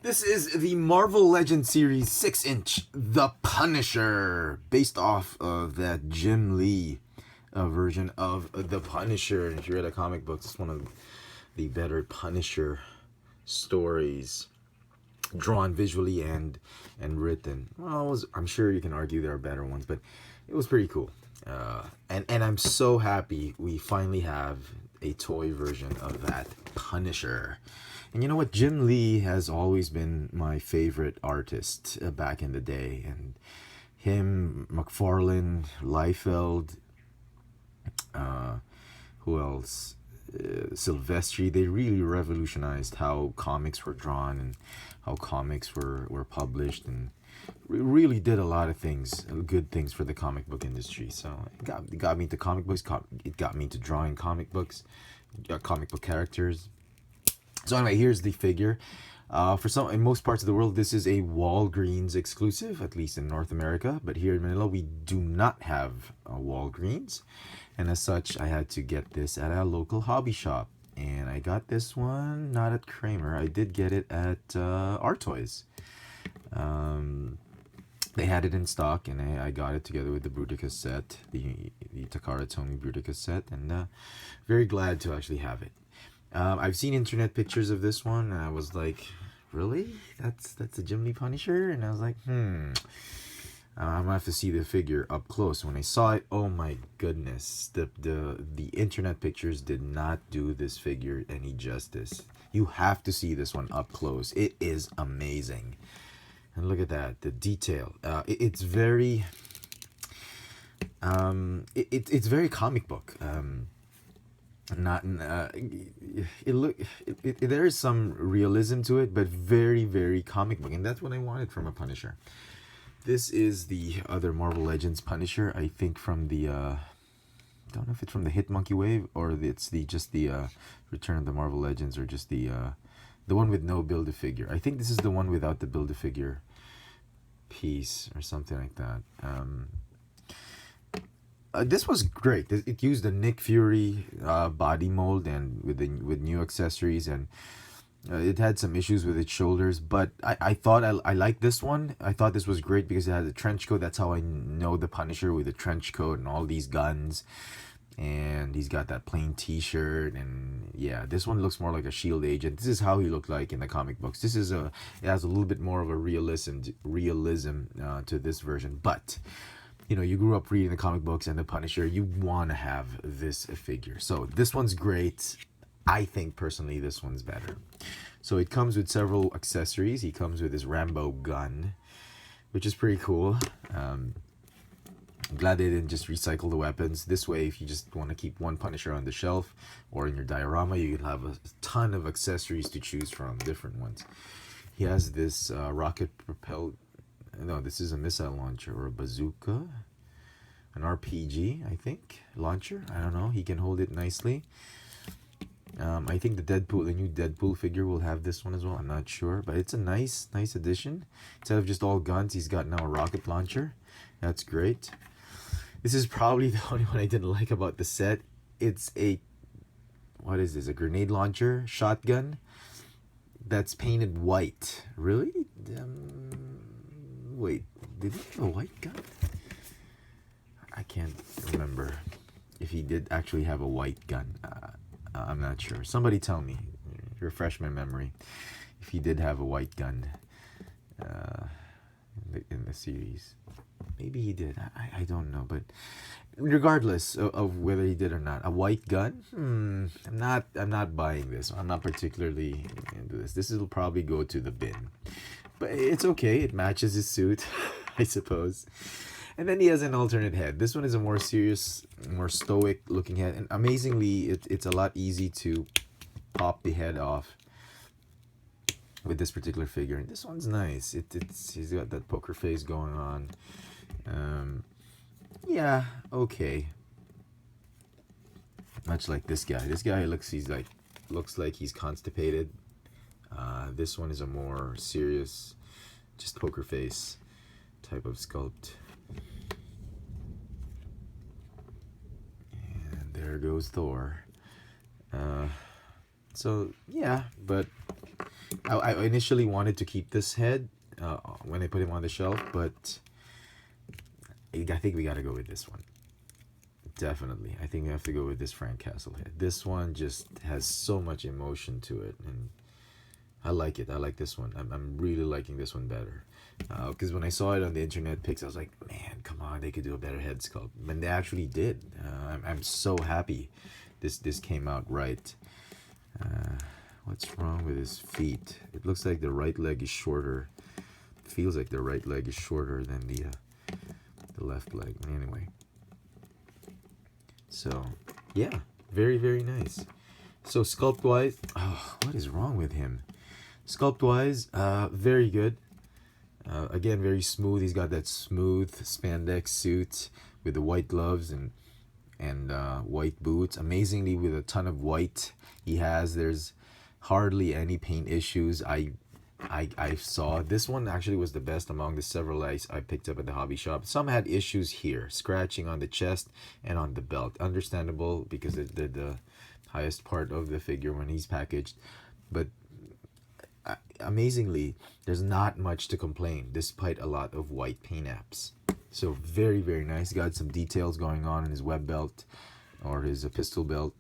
This is the Marvel Legends series 6-inch The Punisher, based off of that Jim Lee version of The Punisher. And if you read the comic books, it's one of the better Punisher stories, drawn visually and written. Well, I'm sure you can argue there are better ones, but it was pretty cool. And I'm so happy we finally have a toy version of that Punisher. And you know what? Jim Lee has always been my favorite artist back in the day. And him, McFarlane, Liefeld, who else? Silvestri, they really revolutionized how comics were drawn and how comics were published, and really did a lot of things, good things for the comic book industry. So it got me into comic books, it got me into drawing comic books, comic book characters. So anyway, here's the figure. In most parts of the world, this is a Walgreens exclusive, at least in North America. But here in Manila, we do not have a Walgreens, and as such, I had to get this at a local hobby shop. And I got this one not at Kramer. I did get it at Our Toys. They had it in stock, and I got it together with the Bruticus set, the Takara Tomy Bruticus set, and very glad to actually have it. I've seen internet pictures of this one, and I was like, really? That's a Jim Lee Punisher? And I was like, I'm gonna have to see the figure up close. When I saw it, oh my goodness, the internet pictures did not do this figure any justice. You have to see this one up close. It is amazing. And look at that, the detail. It's very, it's very comic book. Not there is some realism to it, but very comic book, and that's what I wanted from a Punisher. This is the other Marvel Legends Punisher, I think from the don't know if it's from the Hit Monkey Wave or it's just the Return of the Marvel Legends, or just the one with no Build-A-Figure. I think this is the one without the Build-A-Figure piece or something like that. This was great. It used the Nick Fury body mold, and with new accessories, and it had some issues with its shoulders, but I thought I liked this one. I thought this was great because it had a trench coat. That's how I know the Punisher, with a trench coat and all these guns. And he's got that plain t-shirt, and yeah, this one looks more like a shield agent. This is how he looked like in the comic books. It has a little bit more of a realism to this version, but you know, you grew up reading the comic books and the Punisher, you want to have this figure. So this one's great. I think personally this one's better. So it comes with several accessories. He comes with his Rambo gun, which is pretty cool. I'm glad they didn't just recycle the weapons. This way, if you just want to keep one Punisher on the shelf or in your diorama, you can have a ton of accessories to choose from, different ones. He has this rocket propelled, no, this is a missile launcher or a bazooka, an RPG, I think, launcher. I don't know. He can hold it nicely. I think the new Deadpool figure will have this one as well. I'm not sure, but it's a nice addition. Instead of just all guns, he's got now a rocket launcher. That's great. This is probably the only one I didn't like about the set. It's what is this? A grenade launcher shotgun that's painted white. Really? Wait, did he have a white gun? I can't remember if he did actually have a white gun. I'm not sure. Somebody tell me, refresh my memory, if he did have a white gun in the series. Maybe he did. I don't know. But regardless of whether he did or not, a white gun. I'm not buying this. I'm not particularly into this. This will probably go to the bin. But it's okay. It matches his suit, I suppose. And then he has an alternate head. This one is a more serious, more stoic looking head. And amazingly, it's a lot easy to pop the head off with this particular figure. And this one's nice. He's got that poker face going on. Yeah, okay. Much like this guy. This guy looks like he's constipated. This one is a more serious, just poker face type of sculpt. And there goes Thor. So yeah, but I initially wanted to keep this head when I put him on the shelf, but I think we gotta go with this one. Definitely, I think we have to go with this Frank Castle head. This one just has so much emotion to it, and I like it. I like this one. I'm really liking this one better. Because when I saw it on the internet pics, I was like, man, come on, they could do a better head sculpt. And they actually did. I'm so happy this came out right. What's wrong with his feet? It looks like the right leg is shorter. Feels like the right leg is shorter than the left leg. Anyway. So, yeah, very, very nice. So sculpt-wise, oh, what is wrong with him? Sculpt-wise, very good. Again, very smooth. He's got that smooth spandex suit with the white gloves and white boots. Amazingly, with a ton of white he has, there's hardly any paint issues. I saw this one actually was the best among the several I picked up at the hobby shop. Some had issues here, scratching on the chest and on the belt. Understandable because they're the highest part of the figure when he's packaged, but amazingly, there's not much to complain despite a lot of white paint apps. So very, very nice. Got some details going on in his web belt or his pistol belt.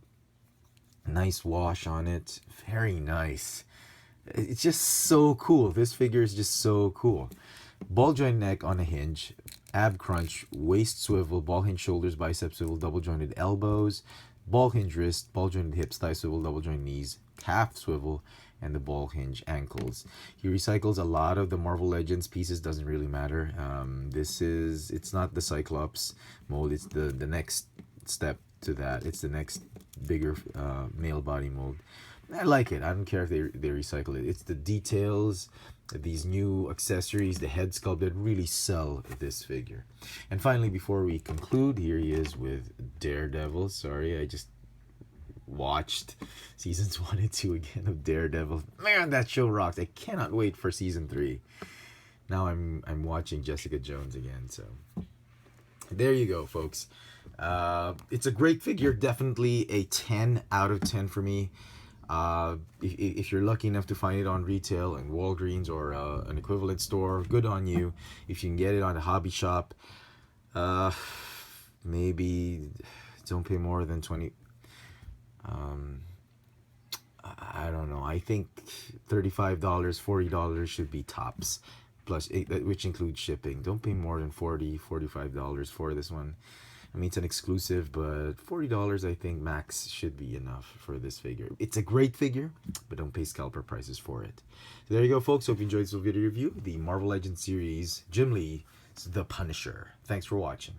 Nice wash on it. Very nice. It's just so cool. This figure is just so cool. Ball joint neck on a hinge, ab crunch, waist swivel, ball hinge shoulders, bicep swivel, double jointed elbows, ball hinge wrist, ball jointed hips, thigh swivel, double joint knees, calf swivel, and the ball hinge ankles. He recycles a lot of the Marvel Legends pieces. Doesn't really matter. It's not the Cyclops mold. It's the next step to that. It's the next bigger male body mold. I like it. I don't care if they recycle it. It's the details, these new accessories, the head sculpt that really sell this figure. And finally, before we conclude, here he is with Daredevil. Sorry, I just watched seasons 1 and 2 again of Daredevil. Man, that show rocks. I cannot wait for season 3. Now I'm watching Jessica Jones again. So there you go, folks. It's a great figure. Definitely a 10 out of 10 for me. If you're lucky enough to find it on retail in Walgreens or an equivalent store, good on you. If you can get it on a hobby shop, maybe don't pay more than 20. I don't know. I think $35, $40 should be tops, which includes shipping. Don't pay more than $45 for this one. I mean, it's an exclusive, but $40 I think max should be enough for this figure. It's a great figure, but don't pay scalper prices for it. So there you go, folks. Hope you enjoyed this video review. The Marvel Legends series, Jim Lee's The Punisher. Thanks for watching.